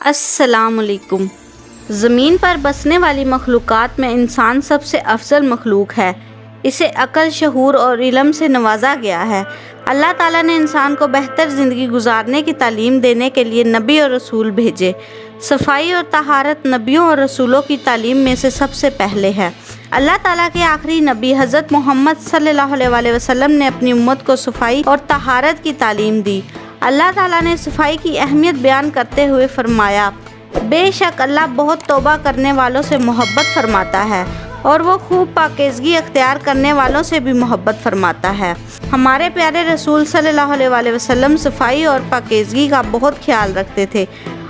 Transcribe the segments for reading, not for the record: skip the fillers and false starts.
السلام علیکم۔ زمین پر بسنے والی مخلوقات میں انسان سب سے افضل مخلوق ہے۔ اسے عقل، شعور اور علم سے نوازا گیا ہے۔ اللہ تعالیٰ نے انسان کو بہتر زندگی گزارنے کی تعلیم دینے کے لیے نبی اور رسول بھیجے۔ صفائی اور طہارت نبیوں اور رسولوں کی تعلیم میں سے سب سے پہلے ہے۔ اللہ تعالیٰ کے آخری نبی حضرت محمد صلی اللہ علیہ وسلم نے اپنی امت کو صفائی اور طہارت کی تعلیم دی۔ اللہ تعالیٰ نے صفائی کی اہمیت بیان کرتے ہوئے فرمایا، بے شک اللہ بہت توبہ کرنے والوں سے محبت فرماتا ہے اور وہ خوب پاکیزگی اختیار کرنے والوں سے بھی محبت فرماتا ہے۔ ہمارے پیارے رسول صلی اللہ علیہ وسلم صفائی اور پاکیزگی کا بہت خیال رکھتے تھے۔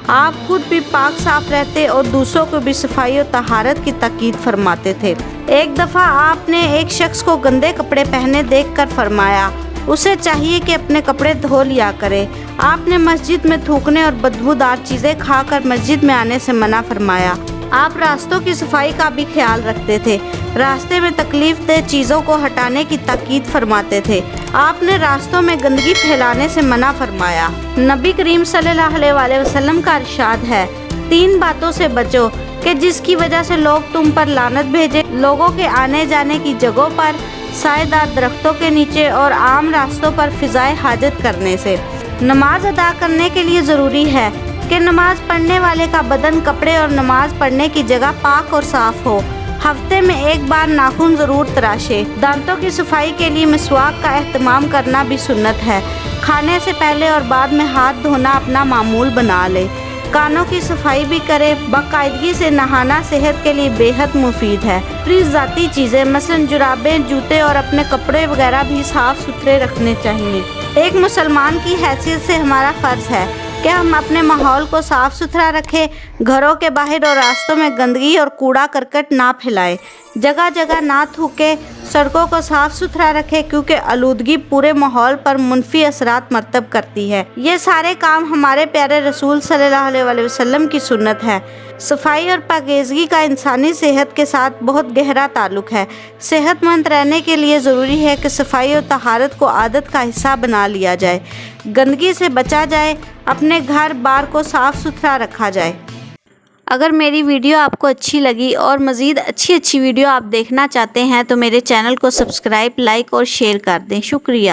آپ خود بھی پاک صاف رہتے اور دوسروں کو بھی صفائی اور طہارت کی تاکید فرماتے تھے۔ ایک دفعہ آپ نے ایک شخص کو گندے کپڑے پہنے دیکھ کر فرمایا، اسے چاہیے کہ اپنے کپڑے دھو لیا کرے۔ آپ نے مسجد میں تھوکنے اور بدبودار چیزیں کھا کر مسجد میں آنے سے منع فرمایا۔ آپ راستوں کی صفائی کا بھی خیال رکھتے تھے۔ راستے میں تکلیف دہ چیزوں کو ہٹانے کی تاکید فرماتے تھے۔ آپ نے راستوں میں گندگی پھیلانے سے منع فرمایا۔ نبی کریم صلی اللہ علیہ وسلم کا ارشاد ہے، 3 باتوں سے بچو کہ جس کی وجہ سے لوگ تم پر لعنت بھیجیں، لوگوں کے آنے جانے کی جگہوں پر، سائے دار درختوں کے نیچے اور عام راستوں پر فضائے حاجت کرنے سے۔ نماز ادا کرنے کے لیے ضروری ہے کہ نماز پڑھنے والے کا بدن، کپڑے اور نماز پڑھنے کی جگہ پاک اور صاف ہو۔ ہفتے میں 1 بار ناخن ضرور تراشے۔ دانتوں کی صفائی کے لیے مسواک کا اہتمام کرنا بھی سنت ہے۔ کھانے سے پہلے اور بعد میں ہاتھ دھونا اپنا معمول بنا لے۔ کانوں کی صفائی بھی کرے۔ باقاعدگی سے نہانا صحت کے لیے بے حد مفید ہے۔ اپنی ذاتی چیزیں مثلاً جرابیں، جوتے اور اپنے کپڑے وغیرہ بھی صاف ستھرے رکھنے چاہیے۔ ایک مسلمان کی حیثیت سے ہمارا فرض ہے کہ ہم اپنے ماحول کو صاف ستھرا رکھیں، گھروں کے باہر اور راستوں میں گندگی اور کوڑا کرکٹ نہ پھیلائیں، جگہ جگہ نہ تھوکیں، سڑکوں کو صاف ستھرا رکھیں کیونکہ آلودگی پورے ماحول پر منفی اثرات مرتب کرتی ہے۔ یہ سارے کام ہمارے پیارے رسول صلی اللہ علیہ وسلم کی سنت ہے۔ صفائی اور پاکیزگی کا انسانی صحت کے ساتھ بہت گہرا تعلق ہے۔ صحت مند رہنے کے لیے ضروری ہے کہ صفائی اور طہارت کو عادت کا حصہ بنا لیا جائے، گندگی سے بچا جائے، اپنے گھر بار کو صاف ستھرا رکھا جائے۔ اگر میری ویڈیو آپ کو اچھی لگی اور مزید اچھی ویڈیو آپ دیکھنا چاہتے ہیں تو میرے چینل کو سبسکرائب، لائک اور شیئر کر دیں۔ شکریہ۔